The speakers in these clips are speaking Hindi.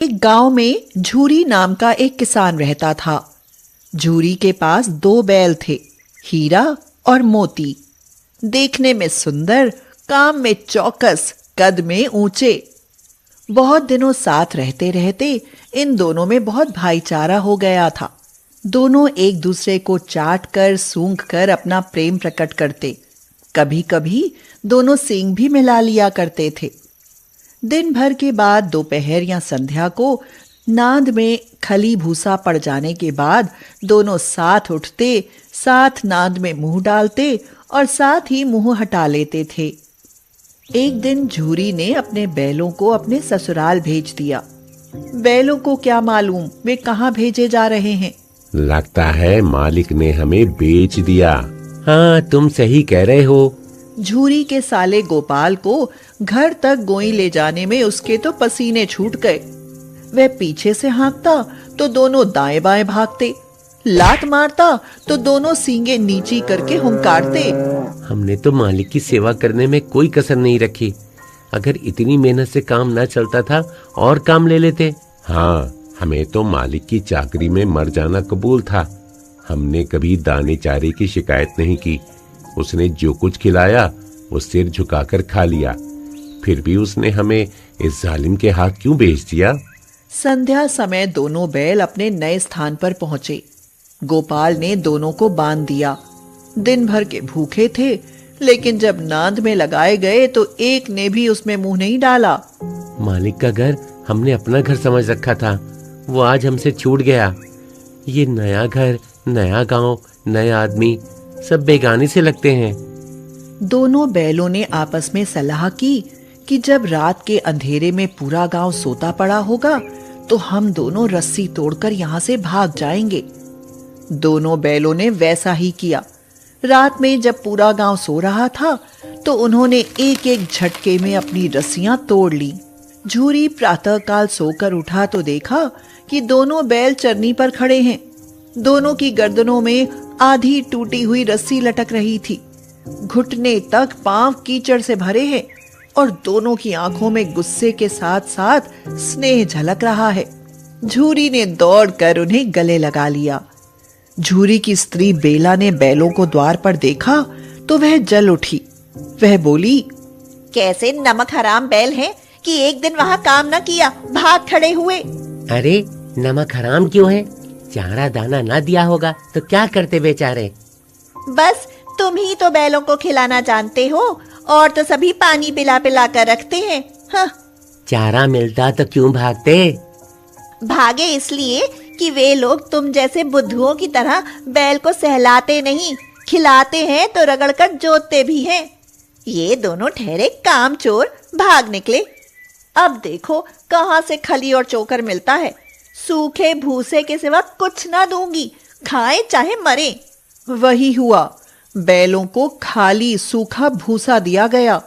एक गांव में झूरी नाम का एक किसान रहता था। झूरी के पास 2 बैल थे, हीरा और मोती। देखने में सुंदर, काम में चौकस, कद में ऊंचे। बहुत दिनों साथ रहते रहते इन दोनों में बहुत भाईचारा हो गया था। दोनों एक दूसरे को चाट कर सूंघ कर अपना प्रेम प्रकट करते। कभी कभी दोनों सींग भी मिला लिया करते थे। दिन भर के बाद दोपहर या संध्या को नाद में खली भूसा पड़ जाने के बाद दोनों साथ उठते, साथ नाद में मुंह डालते और साथ ही मुंह हटा लेते थे। एक दिन झूरी ने अपने बैलों को अपने ससुराल भेज दिया। बैलों को क्या मालूम वे कहाँ भेजे जा रहे हैं। लगता है मालिक ने हमें बेच दिया। हाँ, तुम सही कह रहे हो। झूरी के साले गोपाल को घर तक गोई ले जाने में उसके तो पसीने छूट गए। वह पीछे से हाँकता तो दोनों दाएं बाएं भागते, लात मारता तो दोनों सींगे नीची करके हुंकारते। हमने तो मालिक की सेवा करने में कोई कसर नहीं रखी। अगर इतनी मेहनत से काम न चलता था और काम ले लेते। हाँ, हमें तो मालिक की चाकरी में मर जाना कबूल था। हमने कभी दाने चारे की शिकायत नहीं की। उसने जो कुछ खिलाया वो सिर झुकाकर खा लिया। फिर भी उसने हमें इस जालिम के हाथ क्यों बेच दिया। संध्या समय दोनों बैल अपने नए स्थान पर पहुंचे। गोपाल ने दोनों को बांध दिया। दिन भर के भूखे थे, लेकिन जब नाद में लगाए गए तो एक ने भी उसमें मुंह नहीं डाला। मालिक का घर हमने अपना घर समझ रखा था, वो आज हमसे छूट गया। ये नया घर, नया गांव, नए आदमी, सब बेगाने से लगते हैं। दोनों बैलों ने आपस में सलाह की कि जब रात के अंधेरे में पूरा गांव सोता पड़ा होगा तो हम दोनों रस्सी तोड़कर यहाँ से भाग जाएंगे। दोनों बैलों ने वैसा ही किया। रात में जब पूरा गांव सो रहा था तो उन्होंने एक एक झटके में अपनी रस्सियां तोड़ ली। झूरी प्रातःकाल सोकर उठा तो देखा कि दोनों बैल चरनी पर खड़े हैं। दोनों की गर्दनों में आधी टूटी हुई रस्सी लटक रही थी। घुटने तक पांव कीचड़ से भरे हैं और दोनों की आंखों में गुस्से के साथ साथ स्नेह झलक रहा है। झूरी ने दौड़कर उन्हें गले लगा लिया। झूरी की स्त्री बेला ने बैलों को द्वार पर देखा तो वह जल उठी। वह बोली, कैसे नमक हराम बैल हैं कि एक दिन वहाँ काम न किया, भाग खड़े हुए। अरे नमक हराम क्यों है? चारा दाना ना दिया होगा तो क्या करते बेचारे। बस तुम ही तो बैलों को खिलाना जानते हो, और तो सभी पानी पिला पिला कर रखते हैं। हाँ। चारा मिलता तो क्यों भागते? भागे इसलिए कि वे लोग तुम जैसे बुद्धुओं की तरह बैल को सहलाते नहीं, खिलाते हैं तो रगड़कर जोतते भी हैं। ये दोनों ठहरे कामचोर भाग निकले। अब देखो कहाँ से खली और चोकर मिलता है। सूखे भूसे के सिवा कुछ ना दूंगी, खाए चाहे मरे। वही हुआ। बैलों को खाली सूखा भूसा दिया गया।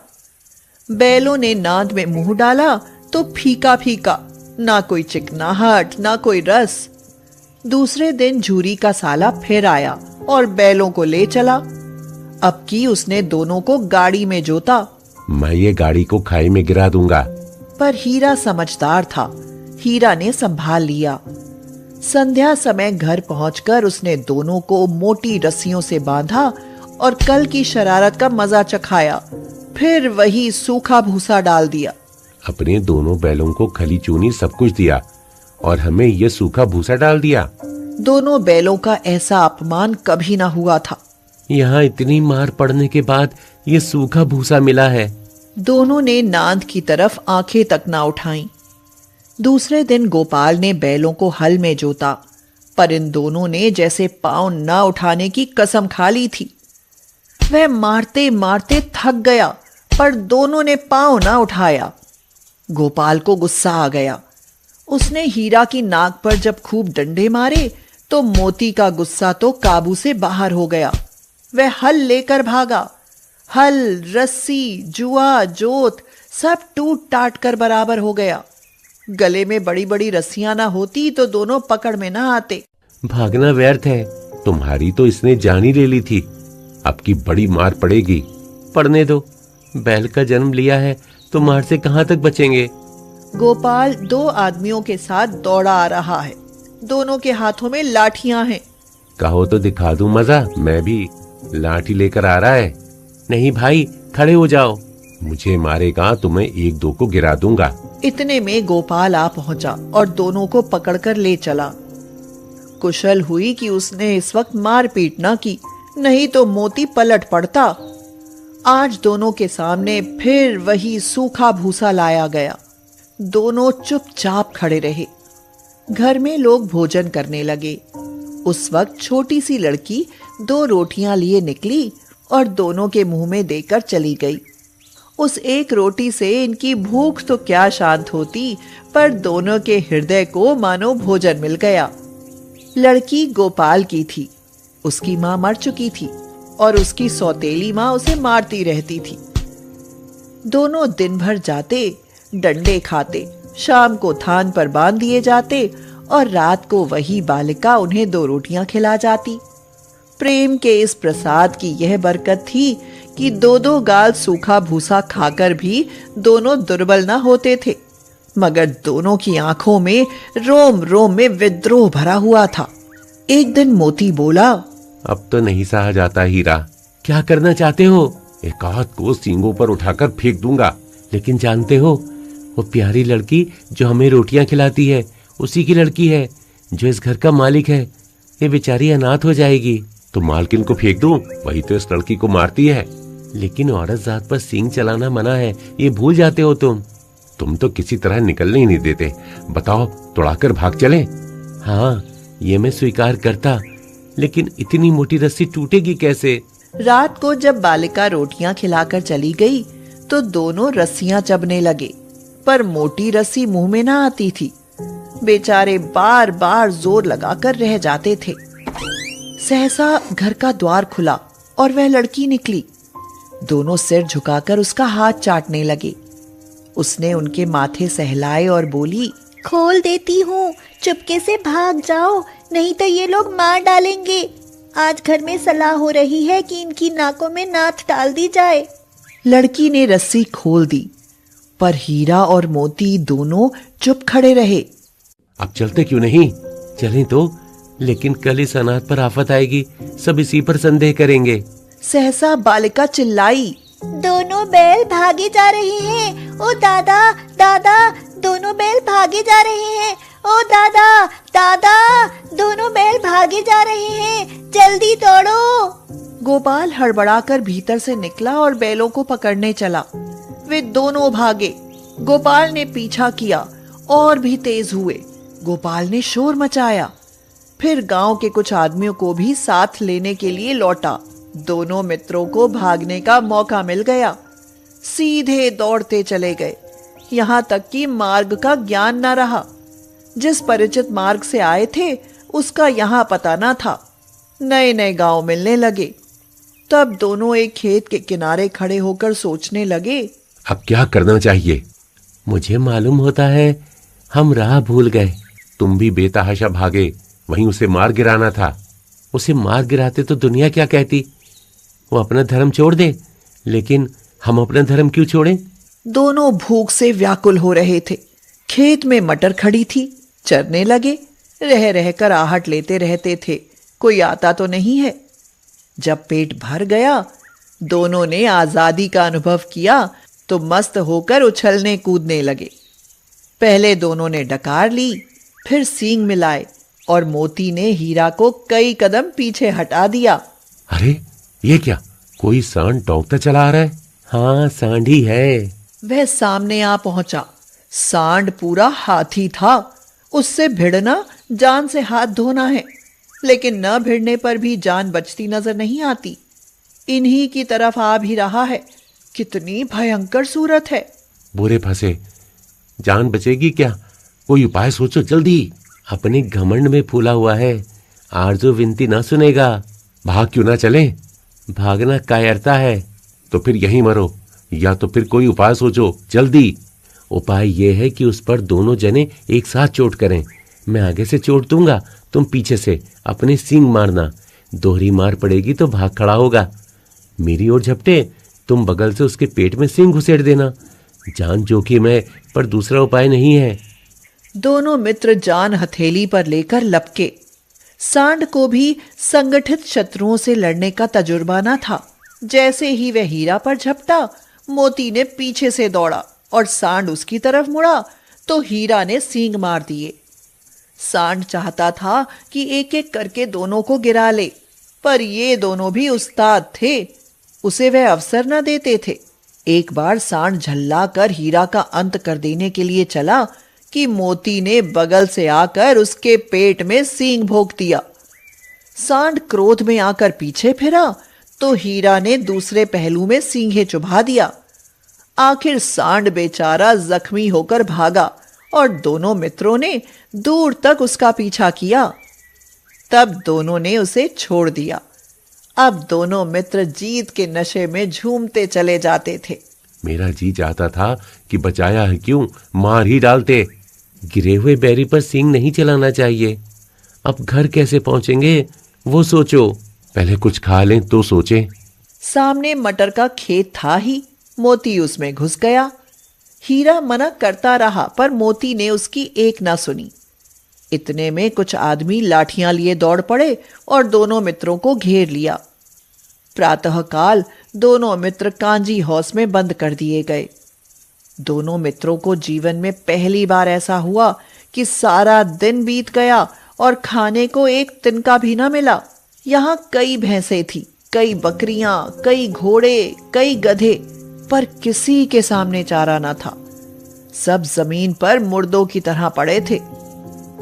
बैलों ने नाद में मुंह डाला तो फीका फीका, ना कोई चिकनाहट ना कोई रस। दूसरे दिन झूरी का साला फिर आया और बैलों को ले चला। अब की उसने दोनों को गाड़ी में जोता। मैं ये गाड़ी को खाई में गिरा दूंगा। पर हीरा समझदार था। हीरा ने संभाल लिया। संध्या समय घर पहुंचकर उसने दोनों को मोटी रस्सियों से बांधा और कल की शरारत का मजा चखाया। फिर वही सूखा भूसा डाल दिया। अपने दोनों बैलों को खली चूनी सब कुछ दिया और हमें यह सूखा भूसा डाल दिया। दोनों बैलों का ऐसा अपमान कभी ना हुआ था। यहाँ इतनी मार पड़ने के बाद ये सूखा भूसा मिला है। दोनों ने नाद की तरफ आंखें तक ना उठाईं। दूसरे दिन गोपाल ने बैलों को हल में जोता, पर इन दोनों ने जैसे पांव न उठाने की कसम खा ली थी। वह मारते मारते थक गया, पर दोनों ने पांव न उठाया। गोपाल को गुस्सा आ गया। उसने हीरा की नाक पर जब खूब डंडे मारे तो मोती का गुस्सा तो काबू से बाहर हो गया। वह हल लेकर भागा। हल, रस्सी, जुआ, जोत सब टूट टाट कर बराबर हो गया। गले में बड़ी बड़ी रस्सियां ना होती तो दोनों पकड़ में ना आते। भागना व्यर्थ है, तुम्हारी तो इसने जान ही ले ली थी। अब की बड़ी मार पड़ेगी। पड़ने दो, बैल का जन्म लिया है तो मार से कहां तक बचेंगे। गोपाल 2 आदमियों के साथ दौड़ा आ रहा है। दोनों के हाथों में लाठियां हैं। कहो तो दिखा दूं मजा, मैं भी लाठी लेकर आ रहा है। नहीं भाई, खड़े हो जाओ, मुझे मारेगा तो मैं 1-2 को गिरा दूंगा। इतने में गोपाल आ पहुंचा और दोनों को पकड़कर ले चला। कुशल हुई कि उसने इस वक्त मारपीट न की, नहीं तो मोती पलट पड़ता। आज दोनों के सामने फिर वही सूखा भूसा लाया गया। दोनों चुपचाप खड़े रहे। घर में लोग भोजन करने लगे। उस वक्त छोटी सी लड़की 2 रोटियां लिए निकली और दोनों के मुंह में देकर चली गई। उस एक रोटी से इनकी भूख तो क्या शांत होती, पर दोनों के हृदय को मानो भोजन मिल गया। लड़की गोपाल की थी। उसकी मां मर चुकी थी और उसकी सौतेली मां उसे मारती रहती थी। दोनों दिन भर जाते, डंडे खाते, शाम को थान पर बांध दिए जाते और रात को वही बालिका उन्हें 2 रोटियां खिला जाती। प्रेम के इस प्रसाद की यह बरकत थी कि 2-2 गाल सूखा भूसा खाकर भी दोनों दुर्बल न होते थे, मगर दोनों की आंखों में रोम रोम में विद्रोह भरा हुआ था। एक दिन मोती बोला, अब तो नहीं सहा जाता हीरा। क्या करना चाहते हो? एक आध को सींगों पर उठाकर फेंक दूंगा। लेकिन जानते हो, वो प्यारी लड़की जो हमें रोटियां खिलाती है, उसी की लड़की है जो इस घर का मालिक है। ये बेचारी अनाथ हो जाएगी। तो मालकिन को फेंक दूं? वही तो इस लड़की को मारती है। लेकिन औरत जात पर सींग चलाना मना है, ये भूल जाते हो तुम। तुम तो किसी तरह निकलने ही नहीं देते। बताओ, तोड़ाकर भाग चलें? हाँ, ये मैं स्वीकार करता, लेकिन इतनी मोटी रस्सी टूटेगी कैसे? रात को जब बालिका रोटियां खिलाकर चली गई तो दोनों रस्सियां चबने लगे, पर मोटी रस्सी मुंह में ना आती थी। बेचारे बार बार जोर लगाकर रह जाते थे। सहसा घर का द्वार खुला और वह लड़की निकली। दोनों सिर झुकाकर उसका हाथ चाटने लगे। उसने उनके माथे सहलाए और बोली, खोल देती हूँ, चुपके से भाग जाओ, नहीं तो ये लोग मार डालेंगे। आज घर में सलाह हो रही है कि इनकी नाकों में नाथ डाल दी जाए। लड़की ने रस्सी खोल दी, पर हीरा और मोती दोनों चुप खड़े रहे। अब चलते क्यों नहीं? चलें तो, लेकिन कल इस अनाथ पर आफत आएगी, सब इसी पर संदेह करेंगे। सहसा बालिका चिल्लाई, दोनों बैल भागे जा रहे हैं। ओ दादा, दादा, दोनों बैल भागे जा रहे हैं। ओ दादा, दादा, दोनों बैल भागे जा रहे हैं, जल्दी दौड़ो। गोपाल हड़बड़ाकर भीतर से निकला और बैलों को पकड़ने चला। वे दोनों भागे। गोपाल ने पीछा किया और भी तेज हुए। गोपाल ने शोर मचाया, फिर गांव के कुछ आदमियों को भी साथ लेने के लिए लौटा। दोनों मित्रों को भागने का मौका मिल गया। सीधे दौड़ते चले गए, यहां तक कि मार्ग का ज्ञान न रहा। जिस परिचित मार्ग से आए थे उसका यहां पता न था। नए नए गांव मिलने लगे। तब दोनों एक खेत के किनारे खड़े होकर सोचने लगे, अब क्या करना चाहिए? मुझे मालूम होता है, हम राह भूल गए। तुम भी बेतहाशा भागे, वहीं उसे मार गिराना था। उसे मार गिराते तो दुनिया क्या कहती? वो अपना धर्म छोड़ दे, लेकिन हम अपना धर्म क्यों छोड़ें? दोनों भूख से व्याकुल हो रहे थे। खेत में मटर खड़ी थी, चरने लगे। रह रहकर आहट लेते रहते थे, कोई आता तो नहीं है। जब पेट भर गया, दोनों ने आजादी का अनुभव किया तो मस्त होकर उछलने कूदने लगे। पहले दोनों ने डकार ली, फिर सींग मिलाए और मोती ने हीरा को कई कदम पीछे हटा दिया। अरे ये क्या, कोई सांड टौंकता चला आ रहा है? हाँ, सांड ही है। वह सामने आ पहुंचा। सांड पूरा हाथी था। उससे भिड़ना जान से हाथ धोना है, लेकिन न भिड़ने पर भी जान बचती नजर नहीं आती। इन्हीं की तरफ आ भी रहा है। कितनी भयंकर सूरत है। बुरे फंसे, जान बचेगी क्या? कोई उपाय सोचो जल्दी। अपने घमंड में फूला हुआ है, आरज़ू विनती ना सुनेगा। भाग क्यों ना चले? भागना कायरता है। तो फिर यहीं मरो, या तो फिर कोई उपाय सोचो जल्दी। उपाय यह है कि उस पर दोनों जने एक साथ चोट करें। मैं आगे से चोट दूंगा, तुम पीछे से अपने सींग मारना। दोहरी मार पड़ेगी तो भाग खड़ा होगा। मेरी ओर झपटे, तुम बगल से उसके पेट में सींग घुसेड़ देना। जान जोखिम है, पर दूसरा उपाय नहीं है। दोनों मित्र जान हथेली पर लेकर लपके। सांड को भी संगठित शत्रुओं से लड़ने का तजुर्बा न था। जैसे ही वह हीरा पर झपटा, मोती ने पीछे से दौड़ा और सांड उसकी तरफ मुड़ा तो हीरा ने सींग मार दिए। सांड चाहता था कि एक एक करके दोनों को गिरा ले, पर ये दोनों भी उस्ताद थे, उसे वह अवसर न देते थे। एक बार सांड झल्ला कर हीरा का अंत कर देने के लिए चला कि मोती ने बगल से आकर उसके पेट में सींग भोंक दिया। सांड क्रोध में आकर पीछे फिरा तो हीरा ने दूसरे पहलू में सींगे चुभा दिया। आखिर सांड बेचारा जख्मी होकर भागा और दोनों मित्रों ने दूर तक उसका पीछा किया। तब दोनों ने उसे छोड़ दिया। अब दोनों मित्र जीत के नशे में झूमते चले जाते थे। मेरा जी चाहता था कि बचाया है क्यों, मार ही डालते। गिरे हुए बैरी पर सींग नहीं चलाना चाहिए। अब घर कैसे पहुंचेंगे वो सोचो, पहले कुछ खा लें तो सोचें। सामने मटर का खेत था ही, मोती उसमें घुस गया। हीरा मना करता रहा पर मोती ने उसकी एक ना सुनी। इतने में कुछ आदमी लाठियां लिए दौड़ पड़े और दोनों मित्रों को घेर लिया। प्रातःकाल दोनों मित्र कांजी हौस में बंद कर दिए गए। दोनों मित्रों को जीवन में पहली बार ऐसा हुआ कि सारा दिन बीत गया और खाने को एक तिनका भी न मिला। यहाँ कई भैंसें थी, कई बकरियां, कई घोड़े, कई गधे, पर किसी के सामने चारा न था। सब जमीन पर मुर्दों की तरह पड़े थे।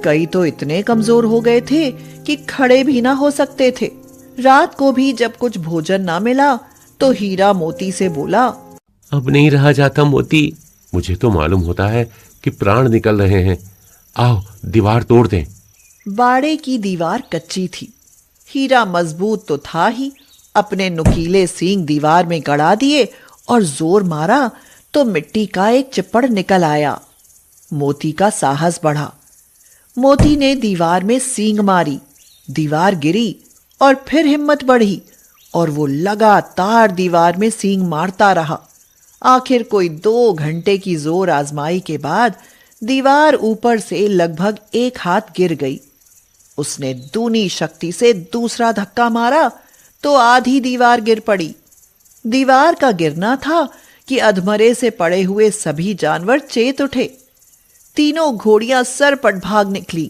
कई तो इतने कमजोर हो गए थे कि खड़े भी ना हो सकते थे। रात को भी जब कुछ भोजन ना मिला तो हीरा मोती से बोला, अब नहीं रहा जाता मोती, मुझे तो मालूम होता है कि प्राण निकल रहे हैं। आओ दीवार तोड़ दें। बाड़े की दीवार कच्ची थी। हीरा मजबूत तो था ही, अपने नुकीले सींग दीवार में गड़ा दिए और जोर मारा तो मिट्टी का एक चिप्पड़ निकल आया। मोती का साहस बढ़ा। मोती ने दीवार में सींग मारी, दीवार गिरी और फिर हिम्मत बढ़ी और वो लगातार दीवार में सींग मारता रहा। आखिर कोई 2 घंटे की जोर आजमाई के बाद दीवार ऊपर से लगभग 1 हाथ गिर गई। उसने दूनी शक्ति से दूसरा धक्का मारा तो आधी दीवार गिर पड़ी। दीवार का गिरना था कि अधमरे से पड़े हुए सभी जानवर चेत उठे। तीनों घोड़ियां सरपट भाग निकली,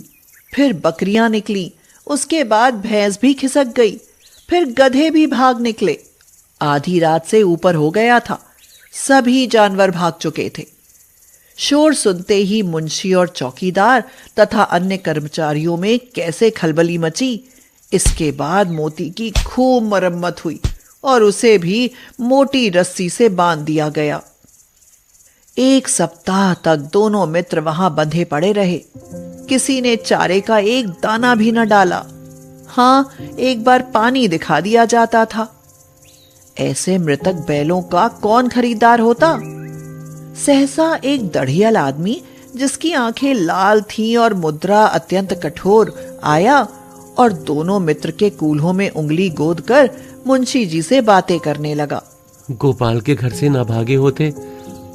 फिर बकरियां निकली, उसके बाद भैंस भी खिसक गई, फिर गधे भी भाग निकले। आधी रात से ऊपर हो गया था, सभी जानवर भाग चुके थे। शोर सुनते ही मुंशी और चौकीदार तथा अन्य कर्मचारियों में कैसे खलबली मची। इसके बाद मोती की खूब मरम्मत हुई और उसे भी मोटी रस्सी से बांध दिया गया। 1 सप्ताह तक दोनों मित्र वहां बंधे पड़े रहे। किसी ने चारे का एक दाना भी न डाला। हाँ, एक बार पानी दिखा दिया जाता था। ऐसे मृतक बैलों का कौन खरीदार होता। सहसा एक दढ़ियल आदमी, जिसकी आंखें लाल थीं और मुद्रा अत्यंत कठोर, आया और दोनों मित्र के कूल्हों में उंगली गोद कर मुंशी जी से बातें करने लगा। गोपाल के घर से ना भागे होते,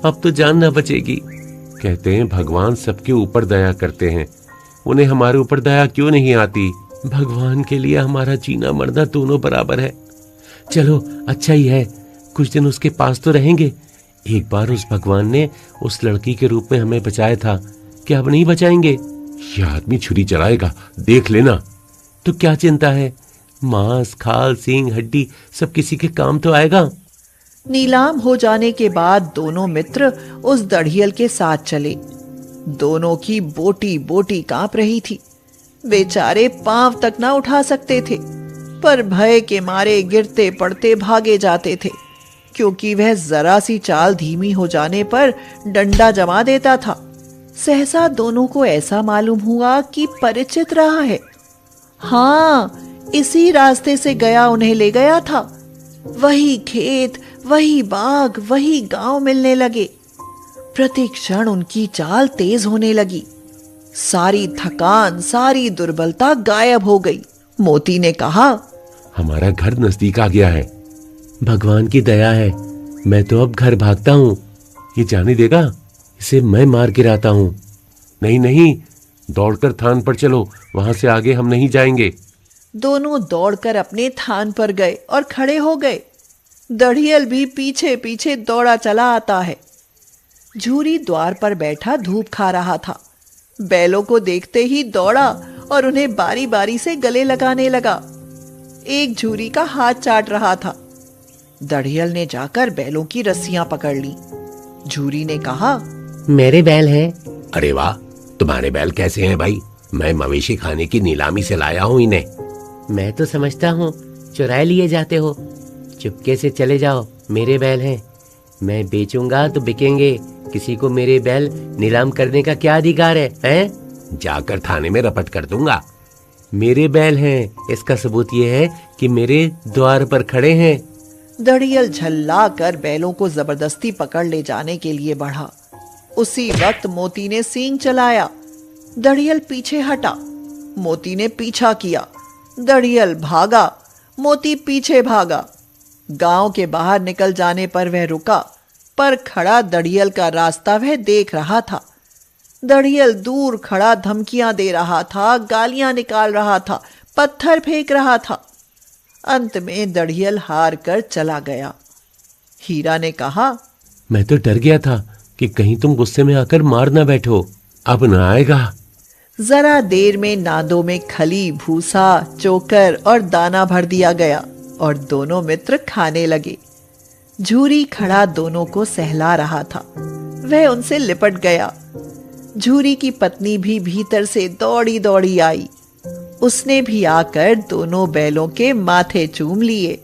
अब तो जान ना बचेगी। कहते हैं भगवान सबके ऊपर दया करते हैं, उन्हें हमारे ऊपर दया क्यों नहीं आती। भगवान के लिए हमारा जीना मरना दोनों बराबर है। चलो अच्छा ही है, कुछ दिन उसके पास तो रहेंगे। एक बार उस भगवान ने उस लड़की के रूप में हमें बचाया था, क्या अब नहीं बचाएंगे। यह आदमी छुरी चलाएगा, देख लेना। तो क्या चिंता है, मांस, खाल, सींग, हड्डी सब किसी के काम तो आएगा। नीलाम हो जाने के बाद दोनों मित्र उस दढ़ियल के साथ चले। दोनों की बोटी बोटी कांप रही थी। बेचारे पांव तक ना उठा सकते थे, पर भय के मारे गिरते पड़ते भागे जाते थे, क्योंकि वह जरा सी चाल धीमी हो जाने पर डंडा जमा देता था। सहसा दोनों को ऐसा मालूम हुआ कि परिचित रहा है। हाँ, इसी रास्ते से गया उन्हें ले गया था। वही खेत, वही बाग, वही गांव मिलने लगे। प्रति क्षण उनकी चाल तेज होने लगी। सारी थकान, सारी दुर्बलता गायब हो गई। मोती ने कहा, हमारा घर नजदीक आ गया है। भगवान की दया है, मैं तो अब घर भागता हूँ। ये जाने देगा? इसे मैं मार गिराता हूं। नहीं नहीं, दौड़कर थान पर चलो, वहां से आगे हम नहीं जाएंगे। दोनों दौड़कर अपने थान पर गए और खड़े हो गए। दढ़ियल भी पीछे पीछे दौड़ा चला आता है। झूरी द्वार पर बैठा धूप खा रहा था। बैलों को देखते ही दौड़ा और उन्हें बारी बारी से गले लगाने लगा। एक झूरी का हाथ चाट रहा था। दढ़ियल ने जाकर बैलों की रस्सियां पकड़ ली। झूरी ने कहा, मेरे बैल हैं। अरे वाह, तुम्हारे बैल कैसे हैं भाई? मैं मवेशी खाने की नीलामी से लाया हूँ इन्हें। मैं तो समझता हूँ चुराए लिए जाते हो। चुपके से चले जाओ, मेरे बैल हैं। मैं बेचूंगा तो बिकेंगे। किसी को मेरे बैल नीलाम करने का क्या अधिकार है? जाकर थाने में रपट कर दूंगा। मेरे बैल हैं, इसका सबूत ये है कि मेरे द्वार पर खड़े हैं। दढ़ियल झल्ला कर बैलों को जबरदस्ती पकड़ ले जाने के लिए बढ़ा। उसी वक्त मोती ने सींग चलाया। दढ़ियल पीछे हटा। मोती ने पीछा किया। दढ़ियल भागा, मोती पीछे भागा। गांव के बाहर निकल जाने पर वह रुका, पर खड़ा दढ़ियल का रास्ता वह देख रहा था। दढ़ियल दूर खड़ा धमकियां दे रहा था, गालियां निकाल रहा था, पत्थर फेंक रहा था। अंत में दढ़ियल हार कर चला गया। हीरा ने कहा, मैं तो डर गया था कि कहीं तुम गुस्से में आकर मार ना बैठो। अब ना आएगा। जरा देर में नादों में खली, भूसा, चोकर और दाना भर दिया गया और दोनों मित्र खाने लगे। झूरी खड़ा दोनों को सहला रहा था। वह उनसे लिपट गया। झूरी की पत्नी भी भीतर से दौड़ी दौड़ी आई। उसने भी आकर दोनों बैलों के माथे चूम लिए।